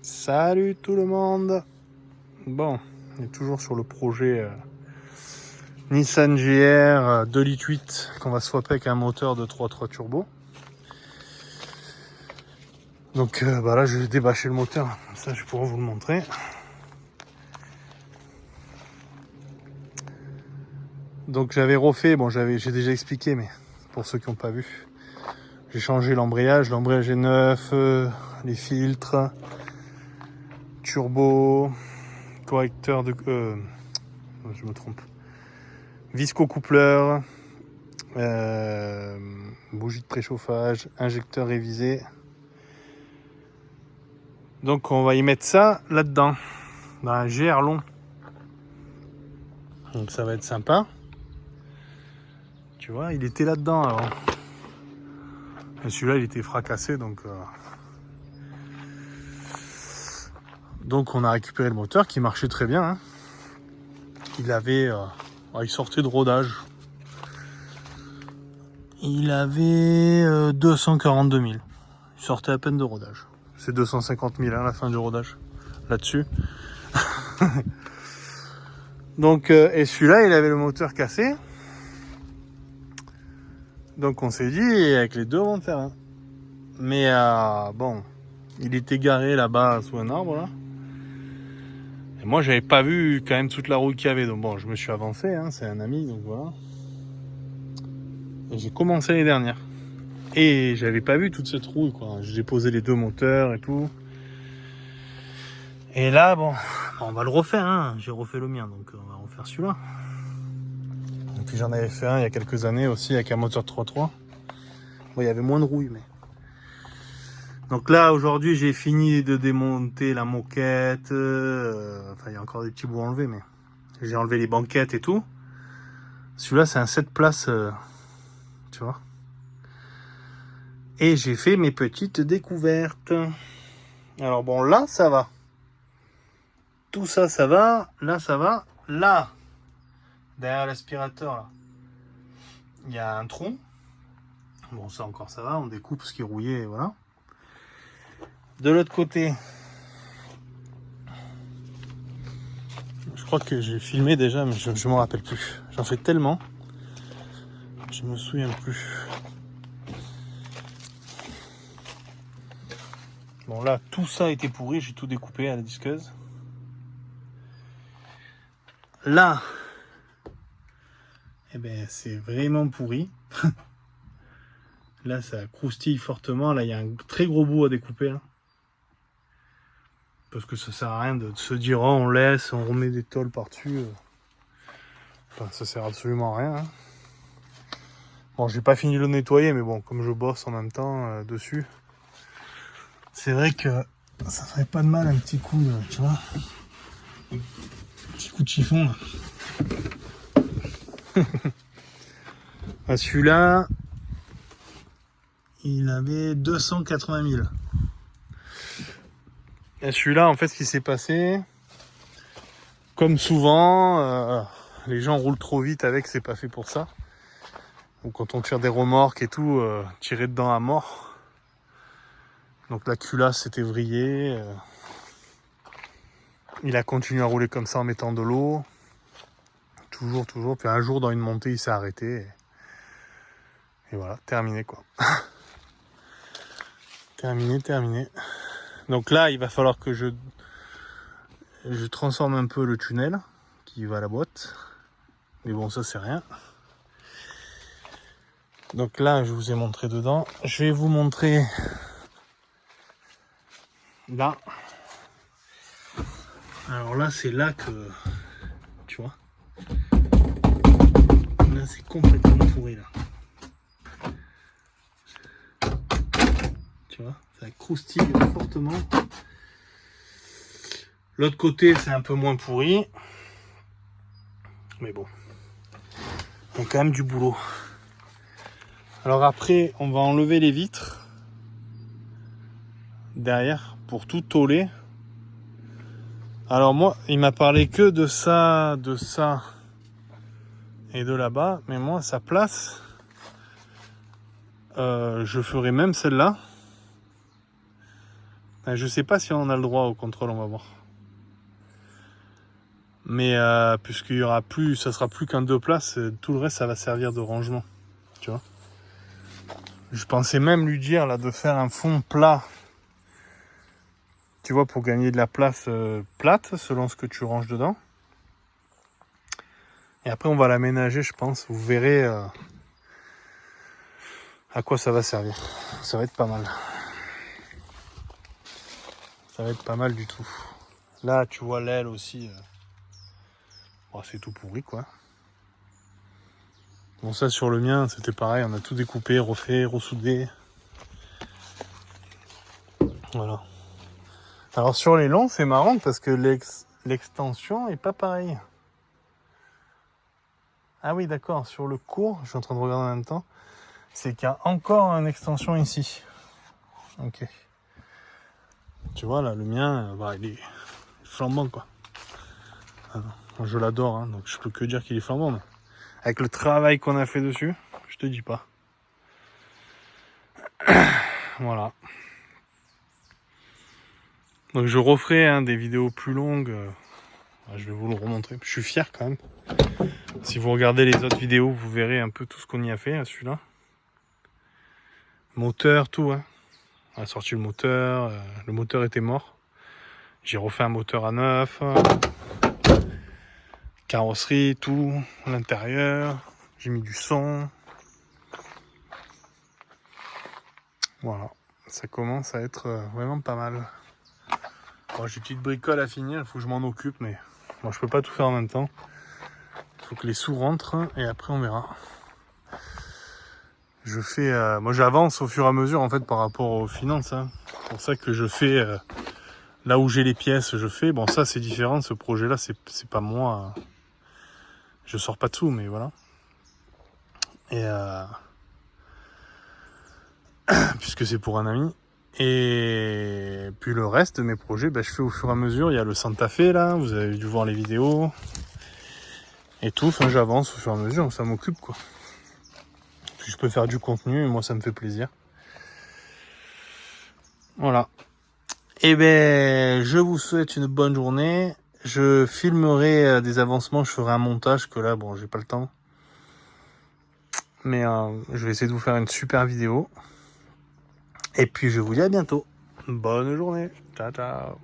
Salut tout le monde. Bon, on est toujours sur le projet Nissan GR 2,8 litres qu'on va swapper avec un moteur de 3.3 turbo. Donc là je vais débâcher le moteur, ça je pourrais vous le montrer. Donc j'avais refait, j'ai déjà expliqué, mais pour ceux qui n'ont pas vu, j'ai changé l'embrayage est neuf, les filtres, turbo, correcteur de... je me trompe. Visco-coupleur, bougie de préchauffage, injecteur révisé. Donc on va y mettre ça là-dedans, dans un GR long. Donc ça va être sympa. Tu vois, il était là-dedans avant. Et celui-là, il était fracassé, donc on a récupéré le moteur qui marchait très bien. Hein. Il sortait de rodage. Il avait 242 000. Il sortait à peine de rodage. C'est 250 000 à la fin du rodage, là-dessus. Donc, et celui-là, il avait le moteur cassé. Donc on s'est dit, avec les deux, on va en faire un. Mais bon, il était garé là-bas sous un arbre, là. Et moi, j'avais pas vu quand même toute la roue qu'il y avait. Donc bon, je me suis avancé, hein, c'est un ami, donc voilà. Et j'ai commencé l'année dernière. Et j'avais pas vu toute cette roue, quoi. J'ai posé les deux moteurs et tout. Et là, bon, on va le refaire, hein. J'ai refait le mien, donc on va refaire celui-là. Et puis j'en avais fait un il y a quelques années aussi avec un moteur 3.3. Bon, il y avait moins de rouille, mais... Donc là, aujourd'hui, j'ai fini de démonter la moquette. Enfin, il y a encore des petits bouts à enlever, mais... J'ai enlevé les banquettes et tout. Celui-là, c'est un 7 places, tu vois. Et j'ai fait mes petites découvertes. Alors bon, là, ça va. Tout ça, ça va. Là, ça va. Là, derrière l'aspirateur, là, il y a un tronc. Bon, ça encore, ça va. On découpe ce qui est rouillé, et voilà. De l'autre côté, je crois que j'ai filmé déjà, mais je ne m'en rappelle plus. J'en fais tellement. Je me souviens plus. Bon, là, tout ça a été pourri. J'ai tout découpé à la disqueuse. Là, eh ben, c'est vraiment pourri. Là, ça croustille fortement. Là, il y a un très gros bout à découper. Hein. Parce que ça sert à rien de se dire, oh, on laisse, on remet des tôles par-dessus. Enfin, ça sert absolument à rien. Hein. Bon, j'ai pas fini de le nettoyer, mais bon, comme je bosse en même temps dessus, c'est vrai que ça ferait pas de mal un petit coup, tu vois, un petit coup de chiffon. Celui-là, il avait 280 000. Et celui-là, en fait, ce qui s'est passé, comme souvent, les gens roulent trop vite avec, c'est pas fait pour ça. Donc quand on tire des remorques et tout, tirer dedans à mort. Donc la culasse s'était vrillée. Il a continué à rouler comme ça en mettant de l'eau. Toujours. Puis un jour, dans une montée, il s'est arrêté. Et voilà, terminé quoi. terminé. Donc là, il va falloir que je transforme un peu le tunnel qui va à la boîte. Mais bon, ça c'est rien. Donc là, je vous ai montré dedans. Je vais vous montrer là. Alors là, c'est là que... Tu vois. Là, c'est complètement pourri là. Tu vois, ça croustille fortement. L'autre côté, c'est un peu moins pourri. Mais bon. Il y a quand même du boulot. Alors après, on va enlever les vitres. Derrière, pour tout tôler. Alors moi, il m'a parlé que de ça et de là-bas. Mais moi, sa place, je ferai même celle-là. Je sais pas si on a le droit au contrôle, on va voir. Mais puisqu'il y aura plus, ça sera plus qu'un 2 places, tout le reste ça va servir de rangement. Tu vois. Je pensais même lui dire là de faire un fond plat. Tu vois, pour gagner de la place plate selon ce que tu ranges dedans. Et après on va l'aménager, je pense. Vous verrez à quoi ça va servir. Ça va être pas mal. Ça va être pas mal du tout. Là tu vois l'aile aussi. Bon, c'est tout pourri quoi. Bon, ça sur le mien c'était pareil, on a tout découpé, refait, ressoudé. Voilà. Alors sur les longs c'est marrant parce que l'extension est pas pareille. Ah oui d'accord, sur le court, je suis en train de regarder en même temps, c'est qu'il y a encore une extension ici. Ok. Tu vois là, le mien, il est flambant quoi. Moi, je l'adore, hein, donc je peux que dire qu'il est flambant. Mais avec le travail qu'on a fait dessus, je te dis pas. Voilà. Donc je referai des vidéos plus longues. Je vais vous le remontrer. Je suis fier quand même. Si vous regardez les autres vidéos, vous verrez un peu tout ce qu'on y a fait à celui-là. Moteur, tout. Hein. On a sorti le moteur. Le moteur était mort. J'ai refait un moteur à neuf. Carrosserie, tout. L'intérieur. J'ai mis du son. Voilà. Ça commence à être vraiment pas mal. Bon, j'ai une petite bricole à finir. Il faut que je m'en occupe. Mais moi, je peux pas tout faire en même temps. Il faut que les sous rentrent. Et après, on verra. Je fais, moi j'avance au fur et à mesure en fait par rapport aux finances. Hein. C'est pour ça que je fais là où j'ai les pièces, je fais. Bon ça c'est différent, ce projet-là c'est pas moi. Je sors pas de sous, mais voilà. Et puisque c'est pour un ami. Et puis le reste de mes projets, je fais au fur et à mesure. Il y a le Santa Fe là, vous avez dû voir les vidéos et tout. Enfin j'avance au fur et à mesure, ça m'occupe quoi. Puis je peux faire du contenu et moi ça me fait plaisir. Voilà. Eh ben, je vous souhaite une bonne journée. Je filmerai des avancements, je ferai un montage que là, bon, j'ai pas le temps. Mais je vais essayer de vous faire une super vidéo. Et puis je vous dis à bientôt. Bonne journée. Ciao, ciao.